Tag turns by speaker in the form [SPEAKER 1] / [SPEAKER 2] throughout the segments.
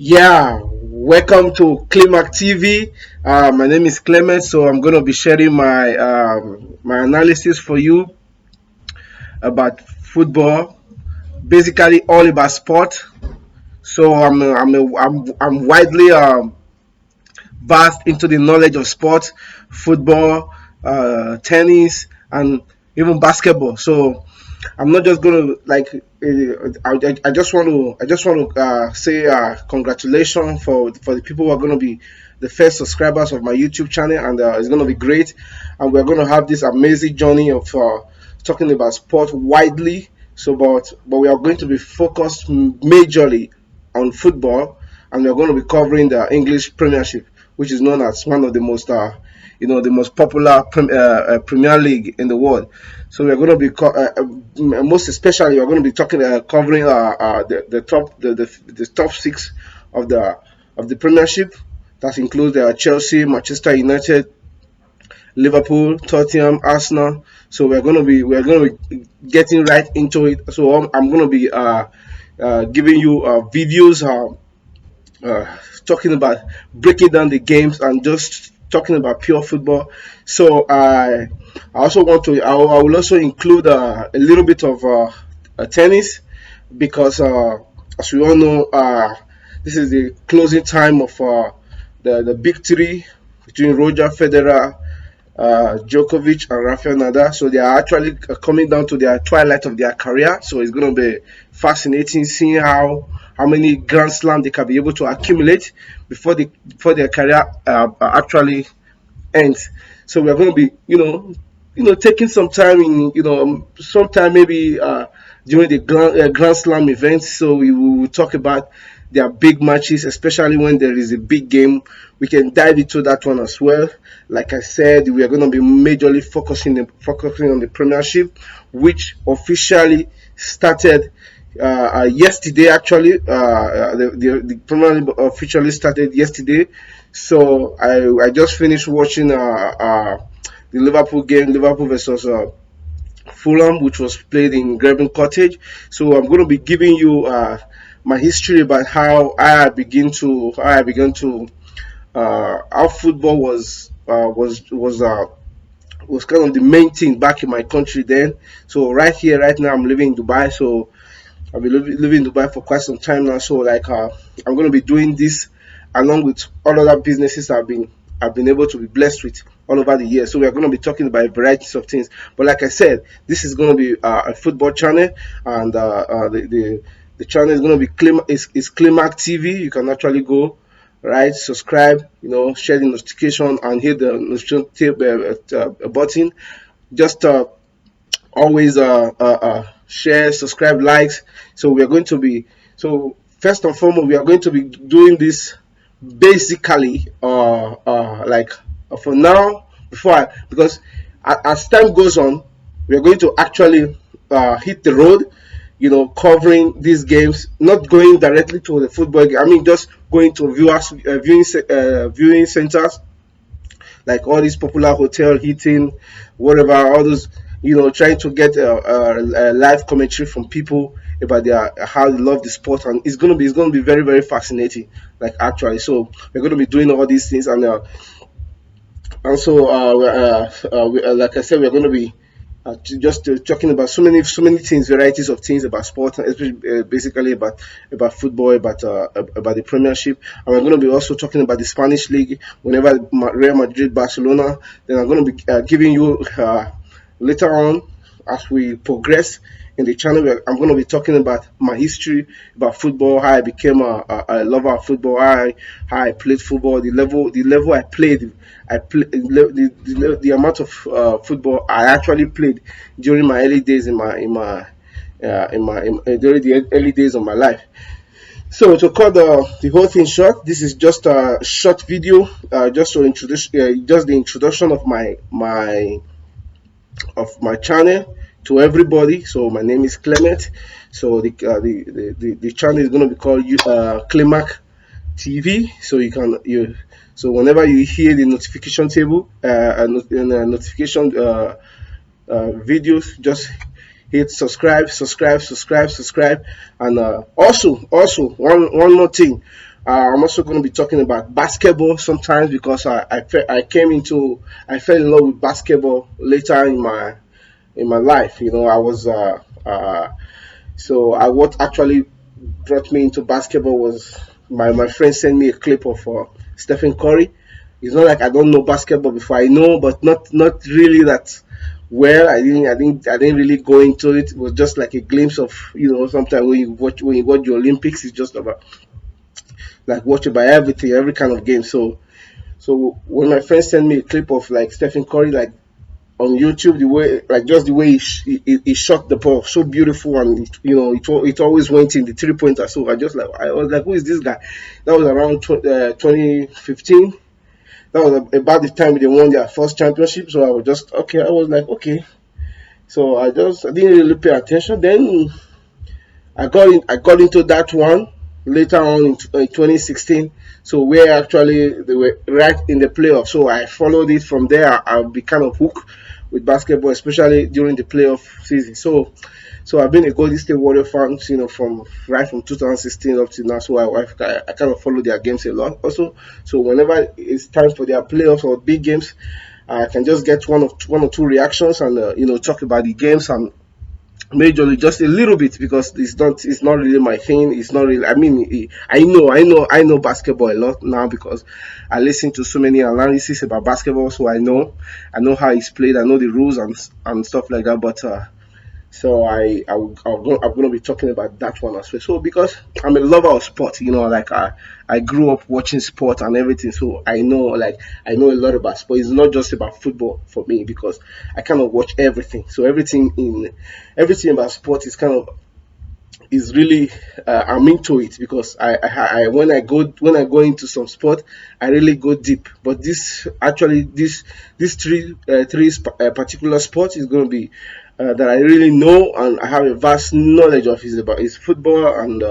[SPEAKER 1] Yeah, welcome to ClimaqTV. My name is Clement, so I'm going to be sharing my analysis for you about football, basically all about sport. So I'm widely vast into the knowledge of sport, football, tennis, and even basketball. So I'm not just gonna I just want to say congratulations for the people who are gonna be the first subscribers of my YouTube channel, and it's gonna be great. And we're gonna have this amazing journey of talking about sport widely. So, but we are going to be focused majorly on football, and we're going to be covering the English Premiership, which is known as one of the most the most popular Premier League in the world. So we're going to be most especially we're going to be talking covering the top six of the Premiership. That includes Chelsea, Manchester United, Liverpool, Tottenham, Arsenal. So we're going to be getting right into it. So I'm going to be giving you videos talking about breaking down the games and just talking about pure football. So I also want to I will also include a little bit of tennis because as we all know this is the closing time of the big three between Roger Federer, Djokovic and Rafael Nadal. So they are actually coming down to their twilight of their career. So it's going to be fascinating seeing how many Grand Slam they can be able to accumulate before their career actually ends. So we're going to be taking some time in sometime maybe during the Grand Slam events. So we will talk about their big matches, especially when there is a big game. We can dive into that one as well. Like I said, we are going to be majorly focusing on the Premiership, which officially started yesterday. Actually, the Premier League officially started yesterday. So I just finished watching the Liverpool game, Liverpool versus Fulham, which was played in Craven Cottage. So I'm going to be giving you my history about how I began to how football was kind of the main thing back in my country then. So right here, right now, I'm living in Dubai. So I've been living in Dubai for quite some time now. So I'm going to be doing this along with all other businesses I've been able to be blessed with all over the years. So we're going to be talking about varieties of things. But like I said, this is going to be a football channel, and the channel is going to be is Climax TV. You can actually go right, subscribe, share the notification and hit the notification button. Just always share, subscribe, likes. So we are going to be first and foremost we are going to be doing this basically for now because as time goes on we are going to actually hit the road, covering these games, not going directly to the football game. I mean, just going to viewing centers like all these popular hotel heating, whatever, all those, trying to get a live commentary from people about their how they love the sport, and it's gonna be very very fascinating, like actually. So we're gonna be doing all these things, and like I said, we're gonna be just talking about so many things, varieties of things about sport, especially basically about football, about the Premiership, and we're going to be also talking about the Spanish league. Whenever Real Madrid, Barcelona, then I'm going to be giving you later on as we progress in the channel. I'm going to be talking about my history about football, how I became a lover of football, how I played football, the level I played. The amount of football I actually played during my early days during the early days of my life. So to cut the whole thing short, this is just a short video, just to introduce, just the introduction of my channel to everybody. So my name is Clement. So the channel is going to be called Climac TV. So so whenever you hear the notification table and notification videos, just hit subscribe, and also one more thing. I'm also going to be talking about basketball sometimes because I fell in love with basketball later in my life. You know, I was so I what actually brought me into basketball was my friend sent me a clip of Stephen Curry. It's not like I don't know basketball before. I know, but not really that well. I didn't really go into it. It was just like a glimpse of, you know, sometimes when you watch the Olympics, it's just about like watching by everything, every kind of game. So when my friend sent me a clip of like Stephen Curry, like on YouTube, the way, like just the way he shot the ball, so beautiful, and you know, it always went in the 3 pointer. So I was like, who is this guy? That was around 2015. That was about the time they won their first championship. So I was just okay. I was like, okay. So I didn't really pay attention. Then I got into that one later on in 2016. So where actually they were right in the playoff. So I followed it from there. I'll be kind of hooked with basketball, especially during the playoff season. So I've been a Golden State Warrior fan, you know, from 2016 up to now. So I kind of follow their games a lot also. So whenever it's time for their playoffs or big games, I can just get one or two reactions and you know, talk about the games and majorly just a little bit because it's not really my thing. It's not really, I mean, I know basketball a lot now because I listen to so many analysis about basketball, so I know how it's played. I know the rules and stuff like that. But so I'm going to be talking about that one as well. So because I'm a lover of sport, you know, like I grew up watching sport and everything, so I know a lot about sport. It's not just about football for me because I kind of watch everything. So everything about sport is kind of is really I'm into it because I when I go into some sport, I really go deep. But this particular sport is going to be that I really know and I have a vast knowledge of is football and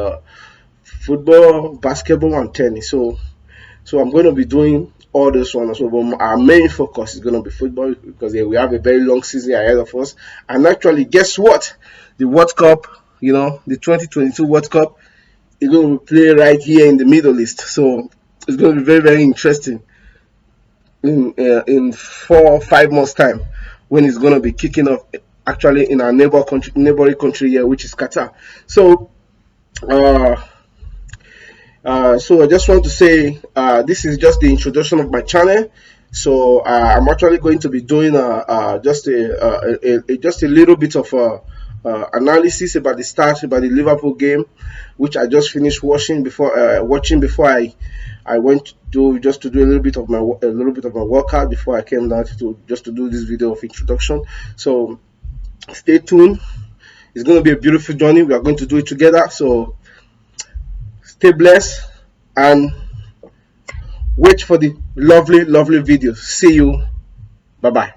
[SPEAKER 1] football, basketball, and tennis. So I'm going to be doing all this one as well. But our main focus is going to be football because we have a very long season ahead of us. And actually, guess what? The World Cup, you know, the 2022 World Cup is going to be played right here in the Middle East. So it's going to be very, very interesting in 4 or 5 months' time when it's going to be kicking off actually in our neighboring country here, which is Qatar. So uh, so I just want to say this is just the introduction of my channel. So I'm actually going to be doing just a little bit of analysis about the start about the Liverpool game, which I just finished watching before I went to do a little bit of my workout before I came down to do this video of introduction. So stay tuned. It's going to be a beautiful journey. We are going to do it together. So stay blessed and wait for the lovely, lovely videos. See you. Bye bye.